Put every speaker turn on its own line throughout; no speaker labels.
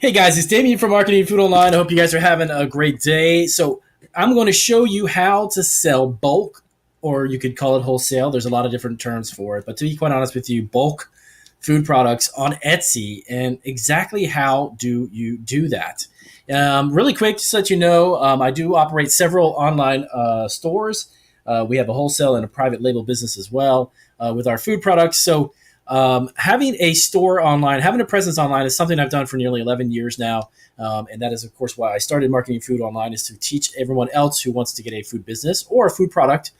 Hey guys, it's Damien from Marketing Food Online. I hope you guys are having a great day. So, I'm going to show you how to sell bulk, or you could call it wholesale. There's a lot of different terms for it. But to be quite honest with you, bulk food products on Etsy, and exactly how do you do that? Really quick, just to let you know, I do operate several online stores. We have a wholesale and a private label business as well with our food products. So, having a store online, having a presence online is something I've done for nearly 11 years now. And that is, of course, why I started Marketing Food Online, is to teach everyone else who wants to get a food business or a food product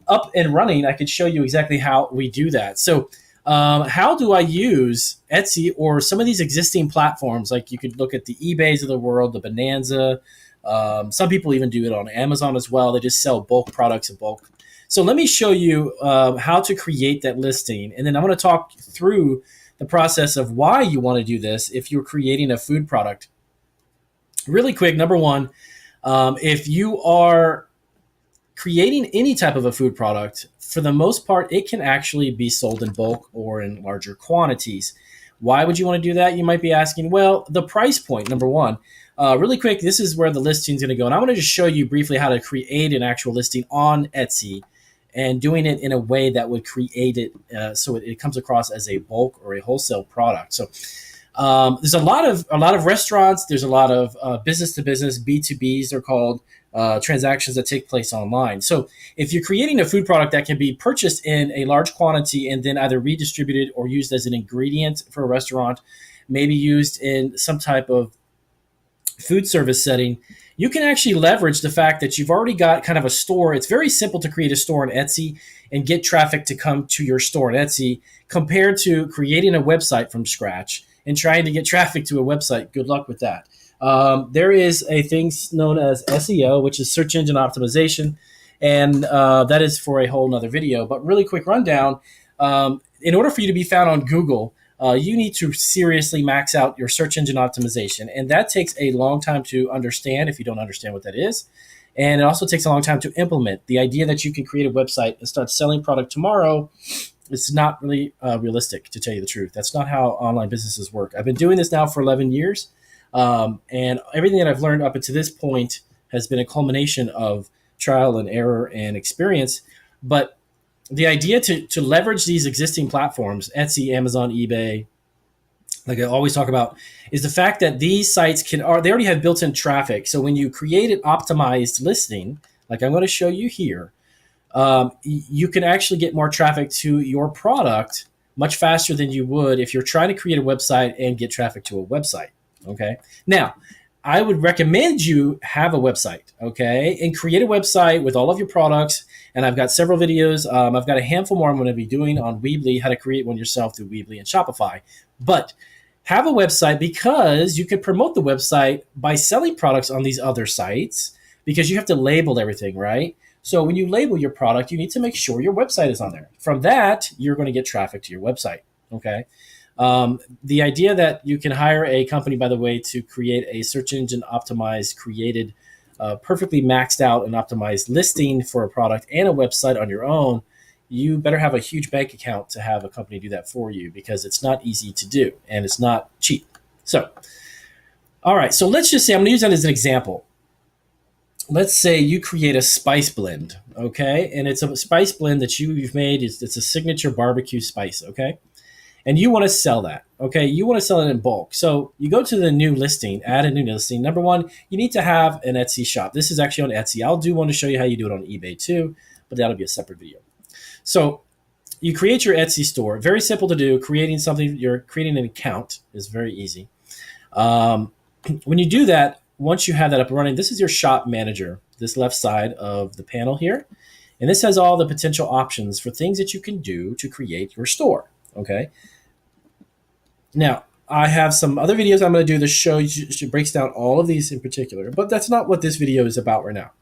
up and running. I could show you exactly how we do that. So, how do I use Etsy or some of these existing platforms? Like you could look at the eBays of the world, the Bonanza. Some people even do it on Amazon as well. They just sell bulk products in bulk. So let me show you how to create that listing. And then I'm going to talk through the process of why you want to do this if you're creating a food product. Really quick, number one, if you are creating any type of a food product, for the most part, it can actually be sold in bulk or in larger quantities. Why would you want to do that? You might be asking, well, the price point, number one. Really quick, this is where the listing is going to go. And I want to just show you briefly how to create an actual listing on Etsy and doing it in a way that would create it so it comes across as a bulk or a wholesale product. So there's a lot of restaurants. There's a lot of business to business B2Bs. They're called transactions that take place online. So if you're creating a food product that can be purchased in a large quantity and then either redistributed or used as an ingredient for a restaurant, maybe used in some type of food service setting, you can actually leverage the fact that you've already got kind of a store. It's very simple to create a store on Etsy and get traffic to come to your store on Etsy compared to creating a website from scratch and trying to get traffic to a website. Good luck with that. There is a thing known as SEO, which is search engine optimization, and that is for a whole nother video. But really quick rundown, in order for you to be found on Google, you need to seriously max out your search engine optimization. And that takes a long time to understand if you don't understand what that is. And it also takes a long time to implement. The idea that you can create a website and start selling product tomorrow is not really realistic, to tell you the truth. That's not how online businesses work. I've been doing this now for 11 years. And everything that I've learned up until this point has been a culmination of trial and error and experience. But the idea to leverage these existing platforms, Etsy, Amazon, eBay, like I always talk about, is the fact that these sites they already have built-in traffic. So when you create an optimized listing, like I'm going to show you here, you can actually get more traffic to your product much faster than you would if you're trying to create a website and get traffic to a website. Okay. Now, I would recommend you have a website, okay, and create a website with all of your products. And I've got several videos. I've got a handful more I'm going to be doing on Weebly, how to create one yourself through Weebly and Shopify. But have a website because you can promote the website by selling products on these other sites because you have to label everything, right? So when you label your product, you need to make sure your website is on there. From that, you're going to get traffic to your website, okay? The idea that you can hire a company, by the way, to create a search engine optimized, created, perfectly maxed out and optimized listing for a product and a website on your own, you better have a huge bank account to have a company do that for you because it's not easy to do and it's not cheap. So, all right, so let's just say, I'm going to use that as an example. Let's say you create a spice blend, okay? And it's a spice blend that you've made. It's a signature barbecue spice, okay? And you want to sell that, okay? You want to sell it in bulk. So you go to the new listing, add a new listing. Number one, you need to have an Etsy shop. This is actually on Etsy. I'll do one to show you how you do it on eBay too, but that'll be a separate video. So you create your Etsy store. Very simple to do. You're creating an account is very easy. When you do that, once you have that up and running, this is your shop manager, this left side of the panel here. And this has all the potential options for things that you can do to create your store, okay? Now, I have some other videos I'm going to do to show you, breaks down all of these in particular, but that's not what this video is about right now.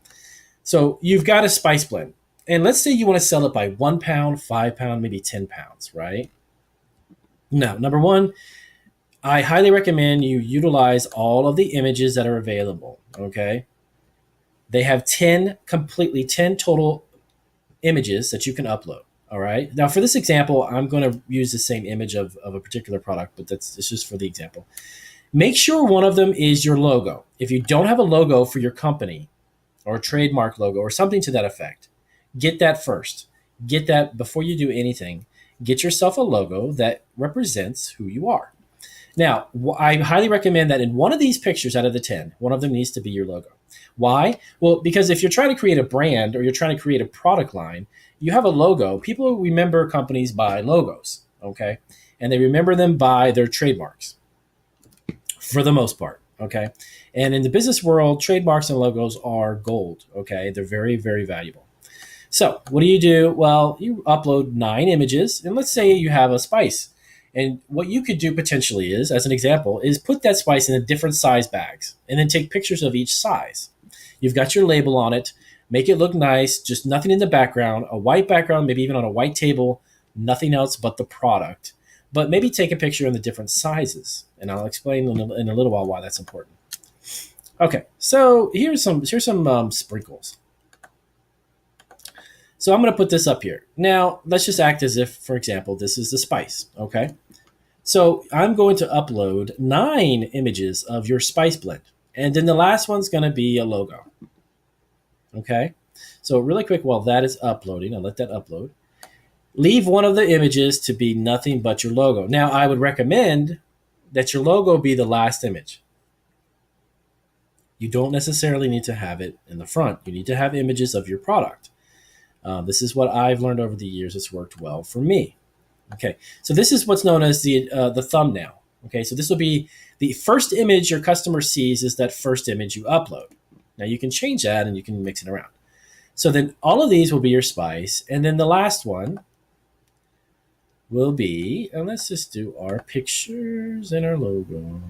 So you've got a spice blend. And let's say you want to sell it by 1 pound, 5 pound, maybe 10 pounds, right? Now, number one, I highly recommend you utilize all of the images that are available, okay? They have 10 total images that you can upload. All right. Now, for this example, I'm going to use the same image of a particular product, but it's just for the example. Make sure one of them is your logo. If you don't have a logo for your company or a trademark logo or something to that effect, get that first. Get that before you do anything. Get yourself a logo that represents who you are. Now, I highly recommend that in one of these pictures out of the 10, one of them needs to be your logo. Why? Well, because if you're trying to create a brand or you're trying to create a product line, you have a logo. People remember companies by logos, okay? And they remember them by their trademarks for the most part, okay? And in the business world, trademarks and logos are gold, okay? They're very, very valuable. So what do? Well, you upload 9 images, and let's say you have a spice. And what you could do potentially is, as an example, is put that spice in a different size bags and then take pictures of each size. You've got your label on it. Make it look nice, just nothing in the background, a white background, maybe even on a white table, nothing else but the product. But maybe take a picture in the different sizes, and I'll explain in a little while why that's important. Okay, so here's some sprinkles. So I'm going to put this up here. Now, let's just act as if, for example, this is the spice, okay? So I'm going to upload 9 images of your spice blend. And then the last one's going to be a logo, okay? So really quick, while that is uploading, I'll let that upload. Leave one of the images to be nothing but your logo. Now, I would recommend that your logo be the last image. You don't necessarily need to have it in the front. You need to have images of your product. This is what I've learned over the years. It's worked well for me. Okay, so this is what's known as the thumbnail. Okay, so this will be the first image your customer sees is that first image you upload. Now you can change that and you can mix it around. So then all of these will be your spice, and then the last one will be, and let's just do our pictures and our logos.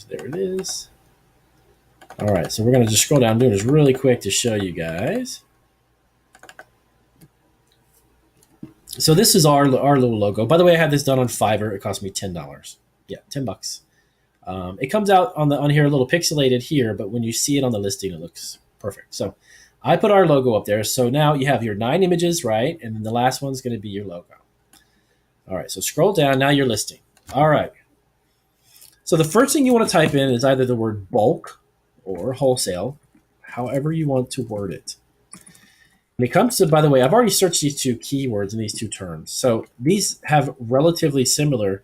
There it is. All right, so we're going to just scroll down, doing this really quick to show you guys. So this is our little logo. By the way, I had this done on Fiverr. It cost me $10. Yeah, $10. It comes out on here a little pixelated here, but when you see it on the listing, it looks perfect. So I put our logo up there. So now you have your 9 images, right? And then the last one's going to be your logo. All right, so scroll down. Now your listing. All right. So the first thing you want to type in is either the word bulk or wholesale, however you want to word it. When it comes to, by the way, I've already searched these 2 keywords and these 2 terms. So these have relatively similar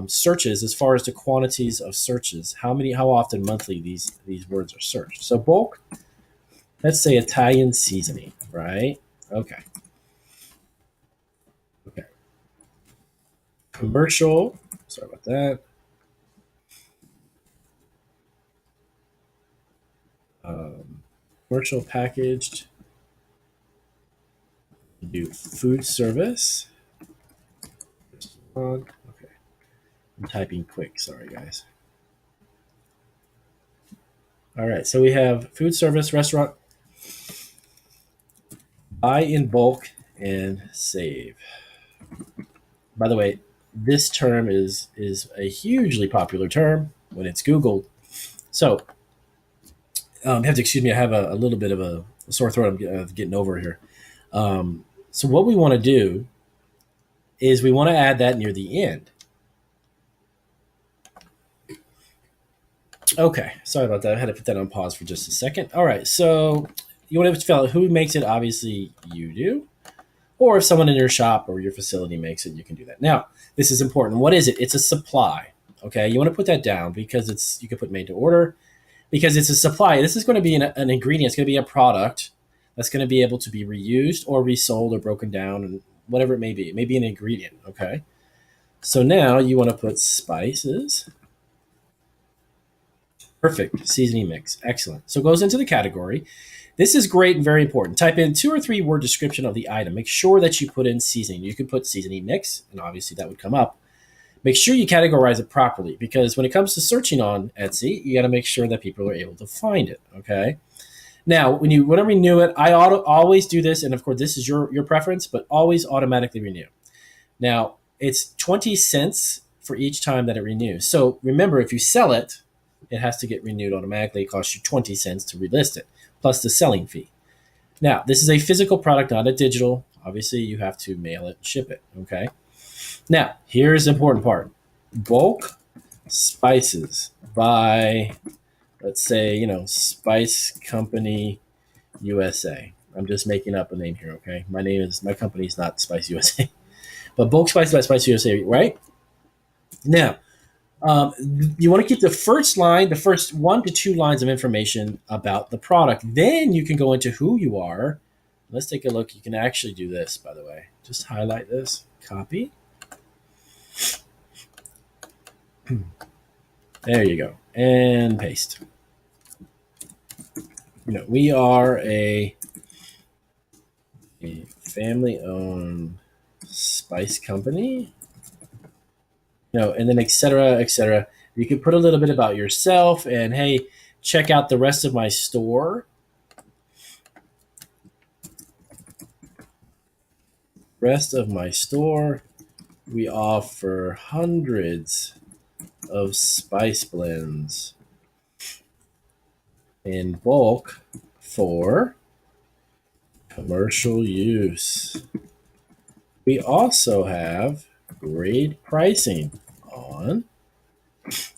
searches as far as the quantities of searches, how often monthly these words are searched. So bulk, let's say Italian seasoning, right? Okay. Okay. Commercial, sorry about that. Commercial packaged. Do food service. Okay. I'm typing quick. Sorry, guys. All right. So we have food service, restaurant, buy in bulk, and save. By the way, this term is a hugely popular term when it's Googled. So you have to excuse me. I have a little bit of a sore throat. I'm getting over here. So what we want to do is we want to add that near the end. Okay, sorry about that. I had to put that on pause for just a second. All right, so you want to fill out who makes it. Obviously, you do. Or if someone in your shop or your facility makes it, you can do that. Now, this is important. What is it? It's a supply. Okay, you want to put that down because you can put made to order because it's a supply. This is going to be an ingredient. It's going to be a product that's going to be able to be reused or resold or broken down and whatever it may be. It may be an ingredient, okay? So now you want to put spices. Perfect. Seasoning mix. Excellent. So it goes into the category. This is great and very important. Type in 2 or 3 word description of the item. Make sure that you put in seasoning. You could put seasoning mix, and obviously that would come up. Make sure you categorize it properly because when it comes to searching on Etsy, you got to make sure that people are able to find it, okay? Now, when you want to renew it, I always do this, and of course, this is your preference, but always automatically renew. Now, it's 20 cents for each time that it renews. So remember, if you sell it, it has to get renewed automatically. It costs you 20 cents to relist it, plus the selling fee. Now, this is a physical product, not a digital. Obviously, you have to mail it and ship it, okay? Now, here's the important part. Bulk spices by, let's say, Spice Company USA. I'm just making up a name here, okay? My company's not Spice USA, but bulk spices by Spice USA, right? Now, um, you want to keep the first line, the first 1 to 2 lines of information about the product. Then you can go into who you are. Let's take a look. You can actually do this, by the way. Just highlight this, copy. There you go, and paste. We are a family-owned spice company. And then et cetera, et cetera. You could put a little bit about yourself, and hey, check out the rest of my store. Rest of my store, we offer hundreds of spice blends in bulk for commercial use. We also have great pricing on.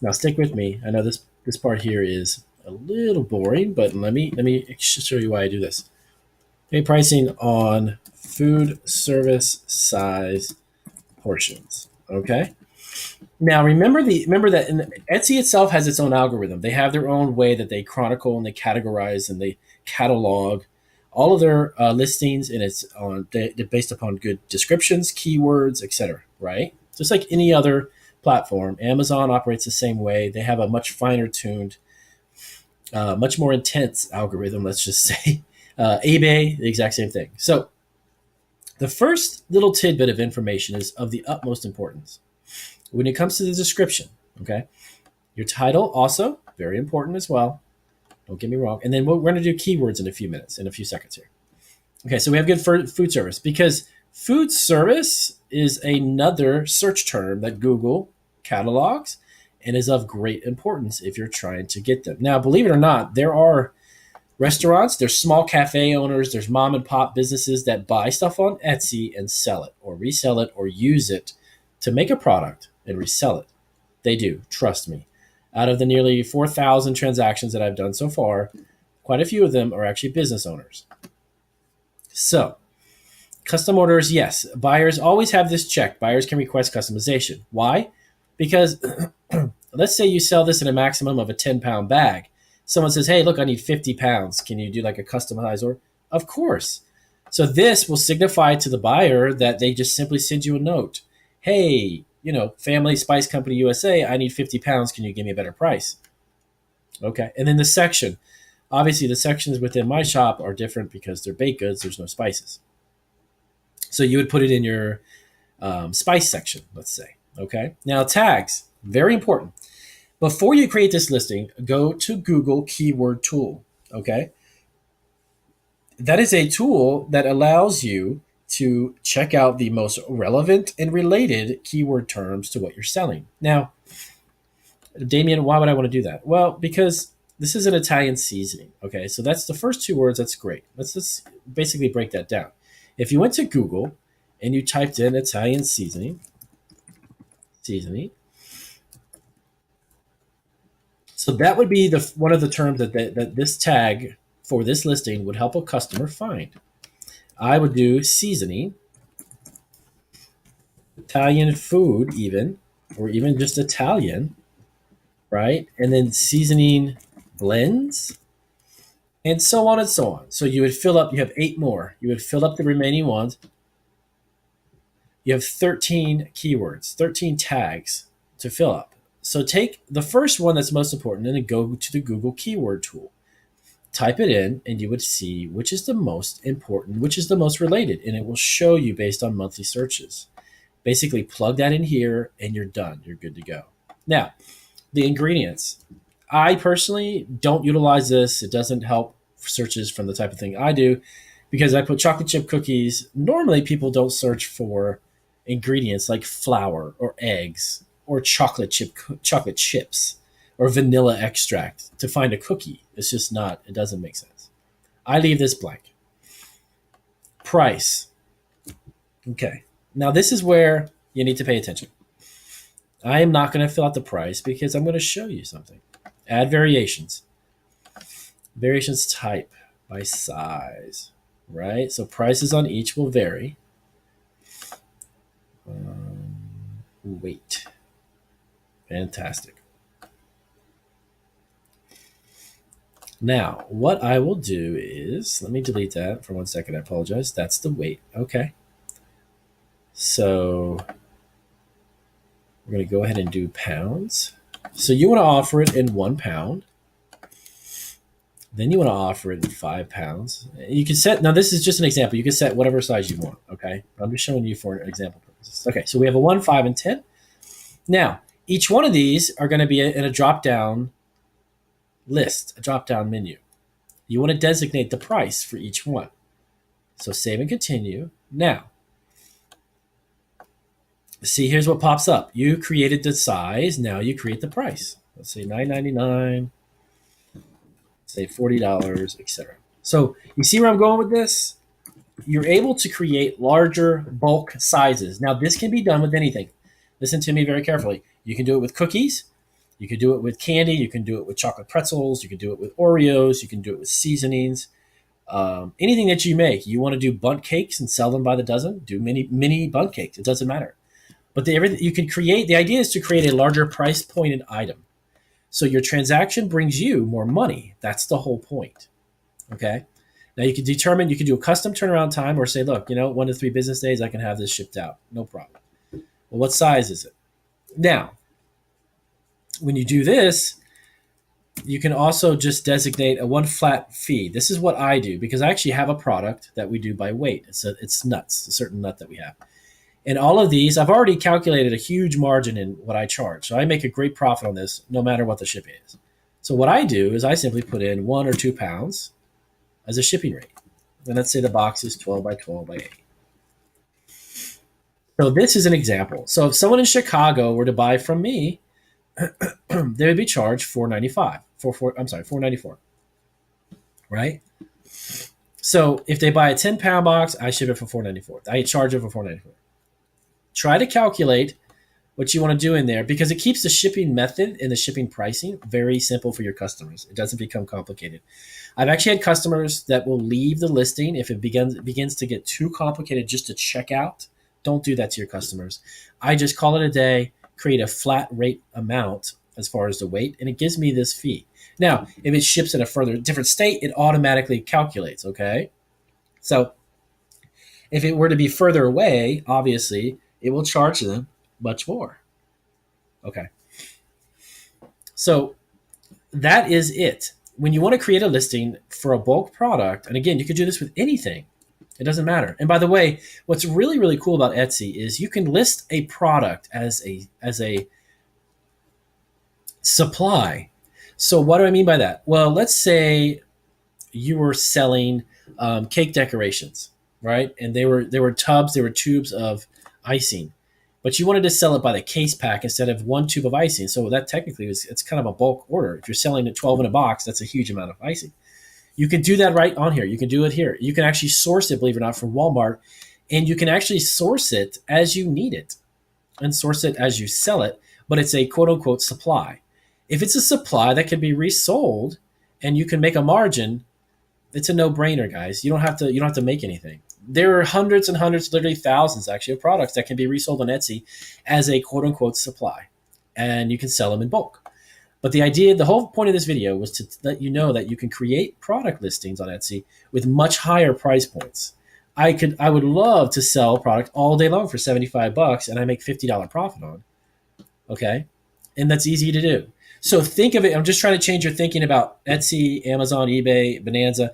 Now stick with me. I know this part here is a little boring, but let me show you why I do this. Great pricing on food service size portions. Okay. Now remember that Etsy itself has its own algorithm. They have their own way that they chronicle and they categorize and they catalog all of their listings, and it's they're based upon good descriptions, keywords, etc. Right? Just like any other platform, Amazon operates the same way. They have a much finer tuned, much more intense algorithm. Let's just say eBay, the exact same thing. So the first little tidbit of information is of the utmost importance when it comes to the description. Okay, your title also very important as well. Don't get me wrong. And then we're going to do keywords in a few seconds here. Okay, so we have good food service, because food service is another search term that Google catalogs and is of great importance if you're trying to get them. Now, believe it or not, there are restaurants, there's small cafe owners, there's mom and pop businesses that buy stuff on Etsy and sell it or resell it or use it to make a product and resell it. They do, trust me. Out of the nearly 4,000 transactions that I've done so far, quite a few of them are actually business owners. So, custom orders, yes. Buyers always have this check. Buyers can request customization. Why? Because let's say you sell this in a maximum of a 10-pound bag. Someone says, hey, look, I need 50 pounds. Can you do like a customized order? Of course. So this will signify to the buyer that they just simply send you a note. Hey, Family Spice Company USA, I need 50 pounds. Can you give me a better price? Okay. And then the section. Obviously, the sections within my shop are different because they're baked goods. There's no spices. So you would put it in your spice section, let's say. Okay. Now, tags, very important. Before you create this listing, go to Google Keyword Tool. Okay. That is a tool that allows you to check out the most relevant and related keyword terms to what you're selling. Now, Damien, why would I want to do that? Well, because this is an Italian seasoning. Okay, so that's the first 2 words. That's great. Let's just basically break that down. If you went to Google and you typed in Italian seasoning, so that would be one of the terms that this tag for this listing would help a customer find. I would do seasoning, Italian food, even, or even just Italian, right? And then seasoning blends, and so on and so on. So you would fill up, you have 8 more. You would fill up the remaining ones. You have 13 keywords, 13 tags to fill up. So take the first one that's most important and then go to the Google Keyword Tool. Type it in, and you would see which is the most important, which is the most related, and it will show you based on monthly searches. Basically, plug that in here, and you're done. You're good to go. Now, the ingredients. I personally don't utilize this. It doesn't help searches from the type of thing I do, because I put chocolate chip cookies. Normally, people don't search for ingredients like flour or eggs or chocolate chips or vanilla extract to find a cookie. It's just not, it doesn't make sense. I leave this blank. Price. Okay. Now, this is where you need to pay attention. I am not going to fill out the price because I'm going to show you something. Add variations. Variations type by size, right? So prices on each will vary. Weight. Fantastic. Now, what I will do is, let me delete that for 1 second. I apologize. That's the weight. Okay. So we're going to go ahead and do pounds. So you want to offer it in 1 pound. Then you want to offer it in 5 pounds. You can set, now this is just an example. You can set whatever size you want. Okay. I'm just showing you for example purposes. Okay. So we have a 1, 5, and 10. Now, each one of these are going to be in a drop down list, a drop down menu. You want to designate the price for each one. So save and continue. Now, see, here's what pops up. You created the size. Now you create the price. Let's say $9.99, say $40, etc. So you see where I'm going with this? You're able to create larger bulk sizes. Now, this can be done with anything. Listen to me very carefully. You can do it with cookies. You can do it with candy. You can do it with chocolate pretzels. You can do it with Oreos. You can do it with seasonings. Anything that you make. You want to do bundt cakes and sell them by the dozen? Do mini bundt cakes. It doesn't matter. But you can create. The idea is to create a larger price pointed item. So your transaction brings you more money. That's the whole point. Okay. Now you can determine, you can do a custom turnaround time or say, look, 1 to 3 business days, I can have this shipped out. No problem. Well, what size is it? Now, when you do this, you can also just designate a one flat fee. This is what I do because I actually have a product that we do by weight. It's nuts, a certain nut that we have. And all of these, I've already calculated a huge margin in what I charge. So I make a great profit on this no matter what the shipping is. So what I do is I simply put in 1 or 2 pounds as a shipping rate. And let's say the box is 12 by 12 by 8. So this is an example. So if someone in Chicago were to buy from me, they would be charged $4.95. $4.94. Right? So if they buy a 10-pound box, I ship it for $4.94. I charge it for $4.94. Try to calculate what you want to do in there because it keeps the shipping method and the shipping pricing very simple for your customers. It doesn't become complicated. I've actually had customers that will leave the listing if it begins to get too complicated just to check out. Don't do that to your customers. I just call it a day, create a flat rate amount as far as the weight, and it gives me this fee. Now, if it ships in a different state, it automatically calculates, okay? So if it were to be further away, obviously, it will charge them much more. Okay. So that is it. When you want to create a listing for a bulk product, and again, you could do this with anything. It doesn't matter. And by the way, what's really, really cool about Etsy is you can list a product as a supply. So what do I mean by that? Well, let's say you were selling cake decorations, right? And they were tubes of icing, but you wanted to sell it by the case pack instead of 1 tube of icing. So that technically it's kind of a bulk order. If you're selling it 12 in a box, that's a huge amount of icing. You can do that right on here. You can do it here. You can actually source it, believe it or not, from Walmart, and you can actually source it as you need it and source it as you sell it, but it's a quote unquote supply. If it's a supply that can be resold and you can make a margin, it's a no-brainer, guys. You don't have to make anything. There are hundreds and hundreds, literally thousands actually, of products that can be resold on Etsy as a quote unquote supply, and you can sell them in bulk. But the whole point of this video was to let you know that you can create product listings on Etsy with much higher price points. I would love to sell a product all day long for $75 and I make $50 profit on. Okay. And that's easy to do. So think of it. I'm just trying to change your thinking about Etsy, Amazon, eBay, Bonanza.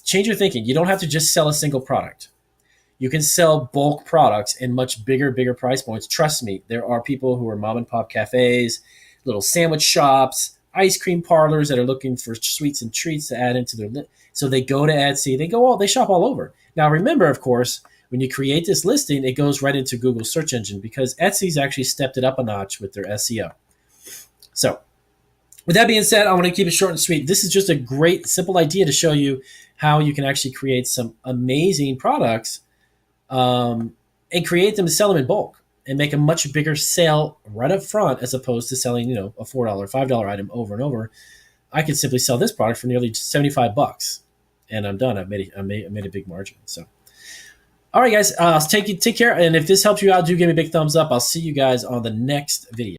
Change your thinking. You don't have to just sell a single product. You can sell bulk products in much bigger price points. Trust me, there are people who are mom and pop cafes, little sandwich shops, ice cream parlors that are looking for sweets and treats to add into their so they go to Etsy. They shop all over. Now remember, of course, when you create this listing, it goes right into Google's search engine because Etsy's actually stepped it up a notch with their SEO. So with that being said, I want to keep it short and sweet. This is just a great, simple idea to show you how you can actually create some amazing products and create them and sell them in bulk. and make a much bigger sale right up front as opposed to selling, a $4, $5 item over and over. I could simply sell this product for nearly $75, and I'm done. I made a big margin. So, all right, guys, take care. And if this helps you out, do give me a big thumbs up. I'll see you guys on the next video.